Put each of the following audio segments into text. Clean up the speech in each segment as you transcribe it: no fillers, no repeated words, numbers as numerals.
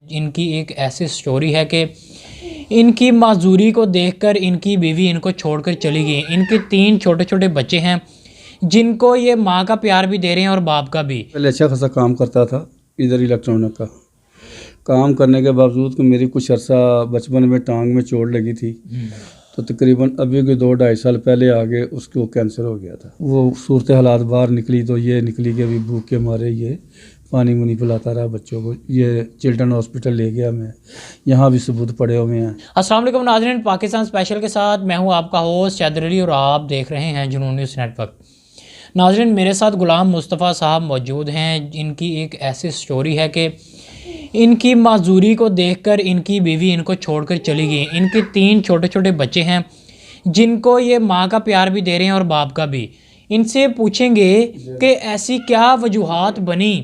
ان کی ایک ایسی سٹوری ہے کہ ان کی معذوری کو دیکھ کر ان کی بیوی ان کو چھوڑ کر چلی گئی۔ ان کے 3 چھوٹے چھوٹے بچے ہیں جن کو یہ ماں کا پیار بھی دے رہے ہیں اور باپ کا بھی۔ پہلے اچھا خاصا کام کرتا تھا ادھر الیکٹرانک کا کام کرنے کے باوجود کہ میری کچھ عرصہ بچپن میں ٹانگ میں چوٹ لگی تھی، تو تقریباً ابھی کے 2-2.5 سال پہلے آگے اس کو کینسر ہو گیا تھا۔ وہ صورت حالات باہر نکلی تو یہ نکلی کہ ابھی بھوک کے مارے یہ پانی منی پلاتا رہا بچوں کو۔ یہ چلڈرن ہاسپٹل لے گیا میں، یہاں بھی ثبوت پڑے ہوئے ہیں۔ السلام علیکم ناظرین، پاکستان اسپیشل کے ساتھ میں ہوں آپ کا ہوسٹ شیدر علی اور آپ دیکھ رہے ہیں جنون نیوز نیٹ ورک۔ ناظرین، میرے ساتھ غلام مصطفیٰ صاحب موجود ہیں۔ ان کی ایک ایسی سٹوری ہے کہ ان کی معذوری کو دیکھ کر ان کی بیوی ان کو چھوڑ کر چلی گئی۔ ان کے 3 چھوٹے چھوٹے بچے ہیں جن کو یہ ماں کا پیار بھی دے رہے ہیں اور باپ کا بھی۔ ان سے پوچھیں گے کہ ایسی کیا وجوہات بنی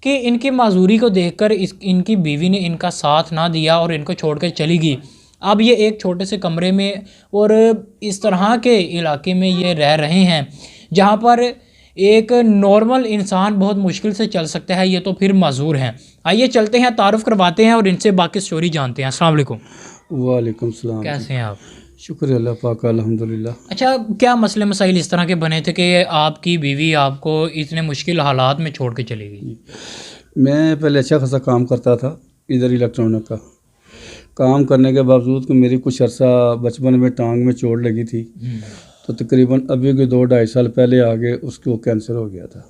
کہ ان کی معذوری کو دیکھ کر ان کی بیوی نے ان کا ساتھ نہ دیا اور ان کو چھوڑ کر چلی گئی۔ اب یہ ایک چھوٹے سے کمرے میں اور اس طرح کے علاقے میں یہ رہ رہے ہیں جہاں پر ایک نارمل انسان بہت مشکل سے چل سکتا ہے، یہ تو پھر معذور ہیں۔ آئیے چلتے ہیں، تعارف کرواتے ہیں اور ان سے باقی سٹوری جانتے ہیں۔ السلام علیکم۔ وعلیکم السلام۔ کیسے ہیں آپ؟ شکر اللہ پاک کا، الحمدللہ۔ اچھا، کیا مسئلے مسائل اس طرح کے بنے تھے کہ آپ کی بیوی آپ کو اتنے مشکل حالات میں چھوڑ کے چلی گئی؟ میں پہلے اچھا خاصا کام کرتا تھا ادھر الیکٹرانک کا کام کرنے کے باوجود کہ میری کچھ عرصہ بچپن میں ٹانگ میں چوٹ لگی تھی، تو تقریباً ابھی کے 2-2.5 سال پہلے آگے اس کو کینسر ہو گیا تھا۔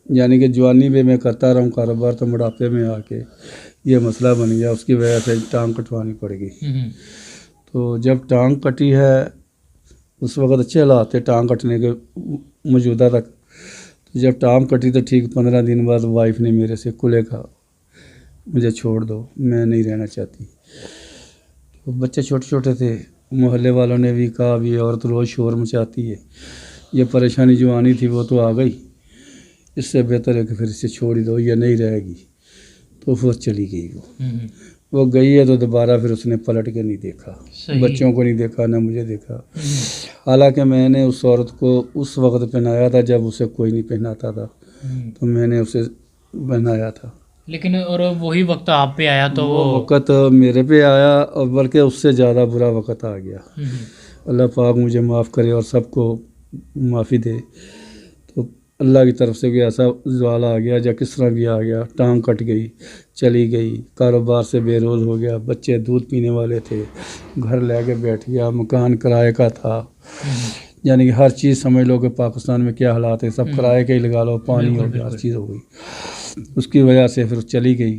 یعنی کہ جوانی میں کرتا رہا ہوں کاروبار، تو بڑھاپے میں آ کے یہ مسئلہ بن گیا، اس کی وجہ سے ٹانگ کٹوانی پڑ گئی۔ تو جب ٹانگ کٹی ہے اس وقت اچھے حالات تھے ٹانگ کٹنے کے موجودہ تک، تو جب ٹانگ کٹی تو ٹھیک 15 دن بعد وائف نے میرے سے کھلے کہا مجھے چھوڑ دو، میں نہیں رہنا چاہتی۔ تو بچے چھوٹے چھوٹے تھے، محلے والوں نے بھی کہا بھی عورت روز شور مچاتی ہے، یہ پریشانی جو آنی تھی وہ تو آ گئی، اس سے بہتر ہے کہ پھر اسے چھوڑ ہی دو، یہ نہیں رہے گی۔ تو پھر چلی گئی وہ گئی ہے تو دوبارہ پھر اس نے پلٹ کے نہیں دیکھا، بچوں کو نہیں دیکھا، نہ مجھے دیکھا۔ حالانکہ میں نے اس عورت کو اس وقت پہنایا تھا جب اسے کوئی نہیں پہناتا تھا، تو میں نے اسے پہنایا تھا۔ لیکن اور وہی وقت آپ پہ آیا تو وہ وقت میرے پہ آیا، اور بلکہ اس سے زیادہ برا وقت آ گیا۔ اللہ پاک مجھے معاف کرے اور سب کو معافی دے۔ تو اللہ کی طرف سے بھی ایسا زوال آ گیا یا کس طرح بھی آ گیا، ٹانگ کٹ گئی، چلی گئی، کاروبار سے بے روز ہو گیا، بچے دودھ پینے والے تھے، گھر لے کے بیٹھ گیا، مکان کرائے کا تھا۔ یعنی کہ ہر چیز سمجھ لو کہ پاکستان میں کیا حالات ہیں، سب کرائے کے ہی لگا لو، پانی ہو گیا، ہر چیز ہو گئی۔ اس کی وجہ سے پھر چلی گئی۔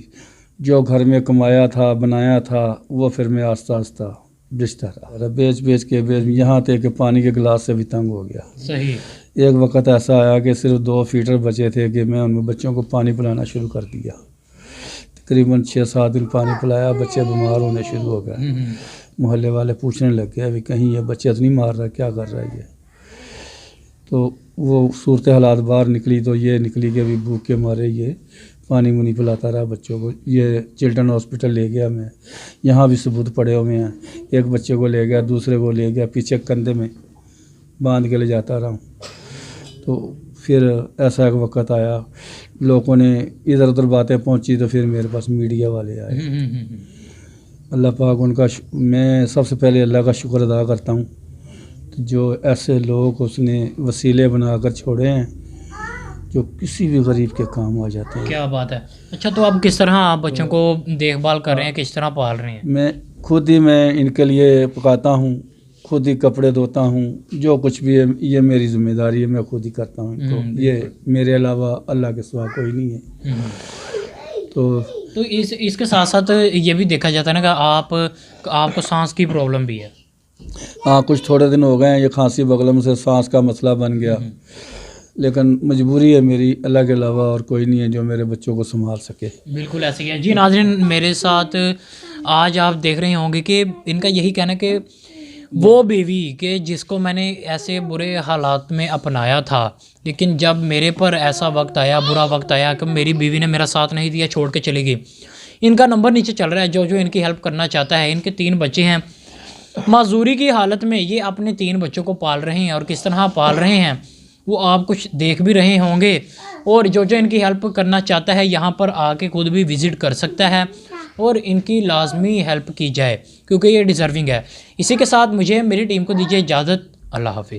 جو گھر میں کمایا تھا بنایا تھا وہ پھر میں آہستہ آہستہ بیچتا رہا، بیچ کے یہاں تک کہ پانی کے گلاس سے بھی تنگ ہو گیا۔ صحیح۔ ایک وقت ایسا آیا کہ صرف 2 فیٹر بچے تھے کہ میں ان میں بچوں کو پانی پلانا شروع کر دیا۔ تقریباً 6-7 دن پانی پلایا، بچے بیمار ہونے شروع ہو گئے۔ محلے والے پوچھنے لگ گئے ابھی کہیں یہ بچے تو نہیں مار رہا، کیا کر رہا ہے یہ؟ تو وہ صورت حالات باہر نکلی تو یہ نکلی کہ ابھی بھوک کے مارے یہ پانی منی پلاتا رہا بچوں کو۔ یہ چلڈرن ہاسپٹل لے گیا میں، یہاں بھی ثبوت پڑے ہوئے ہیں۔ ایک بچے کو لے گیا، دوسرے کو لے گیا، پیچھے کندھے میں باندھ کے لے جاتا رہا ہوں۔ تو پھر ایسا ایک وقت آیا، لوگوں نے ادھر ادھر باتیں پہنچی تو پھر میرے پاس میڈیا والے آئے۔ اللہ پاک ان کا میں سب سے پہلے اللہ کا شکر ادا کرتا ہوں جو ایسے لوگ اس نے وسیلے بنا کر چھوڑے ہیں جو کسی بھی غریب کے کام آ جاتے ہیں۔ کیا بات ہے۔ اچھا، تو اب کس طرح آپ بچوں کو دیکھ بھال کر رہے ہیں، کس طرح پال رہے ہیں؟ میں خود ہی میں ان کے لیے پکاتا ہوں، خود ہی کپڑے دھوتا ہوں، جو کچھ بھی ہے یہ میری ذمہ داری ہے، میں خود ہی کرتا ہوں ان کو، یہ میرے علاوہ اللہ کے سوا کوئی نہیں ہے۔ تو اس کے ساتھ ساتھ یہ بھی دیکھا جاتا ہے نا کہ آپ کو سانس کی پرابلم بھی ہے۔ ہاں، کچھ تھوڑے دن ہو گئے ہیں، یہ کھانسی بغلم سے سانس کا مسئلہ بن گیا، لیکن مجبوری ہے میری، اللہ کے علاوہ اور کوئی نہیں ہے جو میرے بچوں کو سنبھال سکے۔ بالکل ایسے ہی ہے جی۔ ناظرین، میرے ساتھ آج آپ دیکھ رہے ہوں گے کہ ان کا یہی کہنا ہے کہ وہ بیوی کہ جس کو میں نے ایسے برے حالات میں اپنایا تھا، لیکن جب میرے پر ایسا وقت آیا، برا وقت آیا کہ میری بیوی نے میرا ساتھ نہیں دیا، چھوڑ کے چلی گئی۔ ان کا نمبر نیچے چل رہا ہے، جو ان کی ہیلپ کرنا چاہتا ہے۔ ان کے 3 بچے ہیں، معذوری کی حالت میں یہ اپنے 3 بچوں کو پال رہے ہیں، اور کس طرح پال رہے ہیں وہ آپ کچھ دیکھ بھی رہے ہوں گے۔ اور جو ان کی ہیلپ کرنا چاہتا ہے یہاں پر آ کے خود بھی وزٹ کر سکتا ہے، اور ان کی لازمی ہیلپ کی جائے کیونکہ یہ ڈیزرونگ ہے. اسی کے ساتھ مجھے میری ٹیم کو دیجیے اجازت. اللہ حافظ.